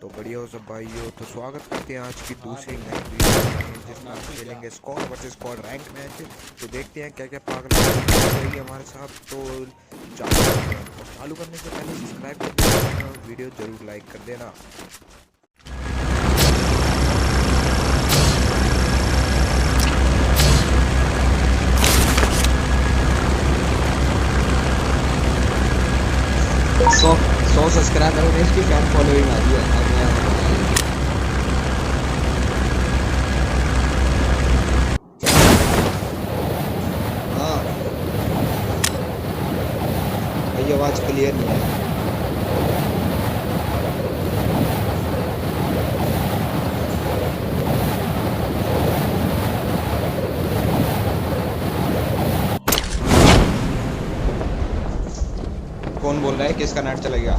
तो बढ़िया हो सब भाइयों। तो स्वागत करते हैं आज की दूसरी नई वीडियो में, जिसमें हम खेलेंगे squad versus squad rank match. तो देखते हैं क्या क्या पागल रही हमारे साथ। तो चालू करते हैं, और चालू करने से पहले सब्सक्राइब कर देना, वीडियो जरूर लाइक कर देना। सौ सौ सब्सक्राइबर में इसकी फैन फॉलोइंग आ रही है। अब मैं हाँ भाई आवाज़ क्लियर नहीं है। कौन बोल रहा है? किसका नेट चला गया?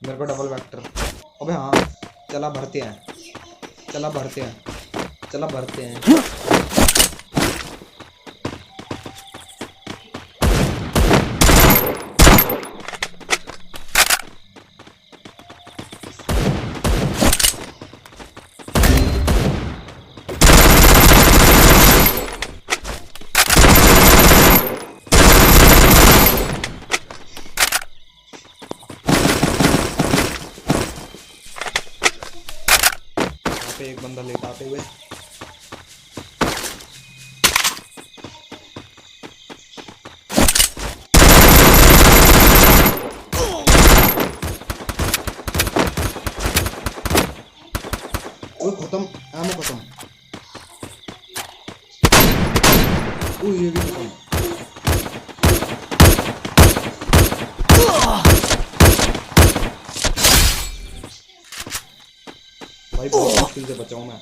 मेरे को डबल वेक्टर। अबे हाँ, चला भरते हैं, चला भरते हैं, चला भरते हैं। एक बंदा लेट आते हुए वो खत्म, आमो खत्म। ये भी खत्म। भाई बहुत मुश्किल से बचाऊं मैं।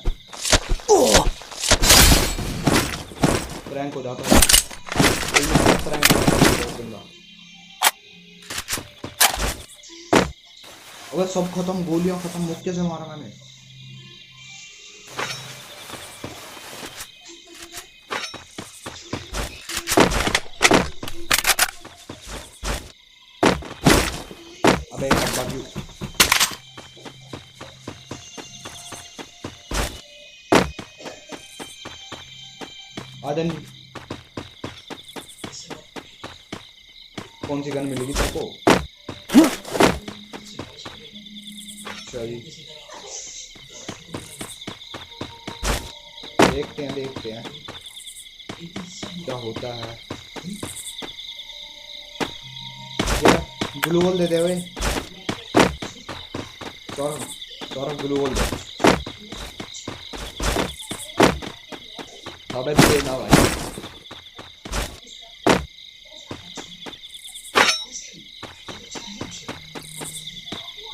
प्रैंक हो जाता है, प्रैंक हो जाता है बहुत गंदा। अबे सब खत्म, गोलियां खत्म। मुक्के से मारा मैंने। अबे एक डब्बा क्यों? आदन कौन सी गन मिलेगी तेरे को? सही, देखते हैं क्या होता है। ग्लू वॉल दे दे भाई। सौरभ ग्लू वॉल दे। अबे दे ना भाई।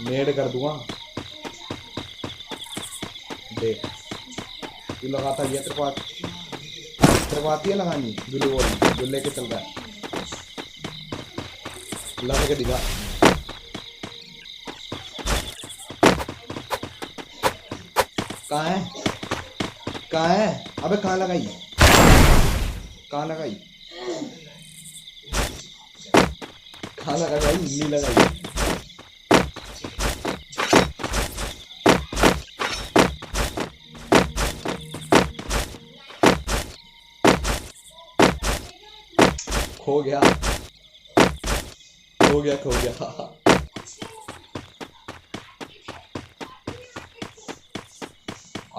नेड कर दूंगा। दे, तू लगाता है तेरे को आती है लगानी ग्लू वॉल जो लेके चल रहा है। लगा के दिखा। कहाँ है? कहाँ है? अबे कहाँ लगाई? कहाँ लगाई? कहाँ लगाई भाई? नहीं लगाई। खो गया।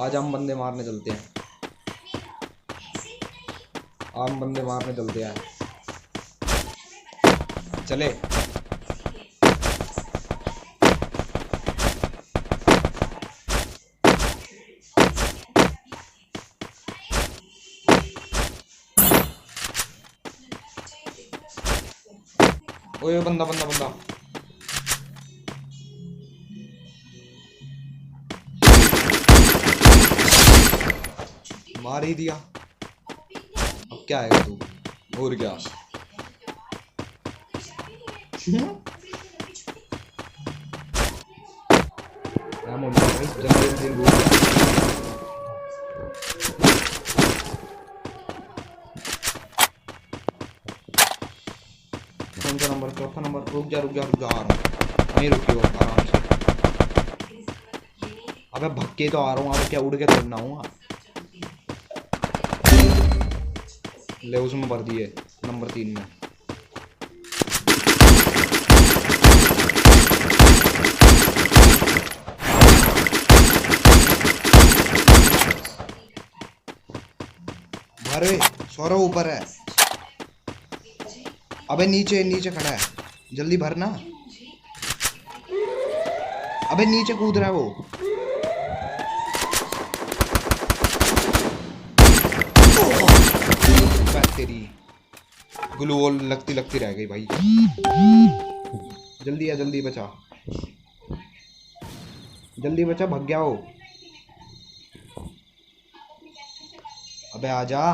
आज हम बंदे मारने चलते हैं। चले। ओए बंदा मार ही दिया। अब क्या आएगा तू? और क्या? एमो ले भाई, जल्दी जल्दी go। कौन सा नंबर? चौथा नंबर। रुक जा रुक जा रुक जा, आ रहा हूँ। वहीं रुकियो आराम से। अबे भक्के तो आ रहा हूँ, अब क्या उड़ के तोड़ना हूँ। ले उसमें भर दिए, नंबर 3 में। भरे सौरव ऊपर है। अबे नीचे नीचे खड़ा है, जल्दी भरना। अबे नीचे कूद रहा है वो। तेरी ग्लू वॉल लगती लगती रह गई भाई। जल्दी आ, जल्दी बचा, जल्दी बचा, भाग गया वो। अबे आजा,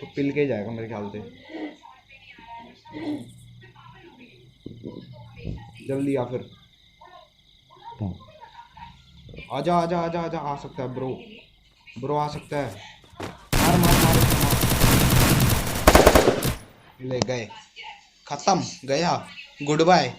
तो पिल के जाएगा मेरे ख्याल से। जल्दी आ फिर, आजा आजा आजा आजा, आ सकता है ब्रो, ब्रो आ सकता है। मार मार मार, मार। ले गए, खत्म, गया, गुड बाय।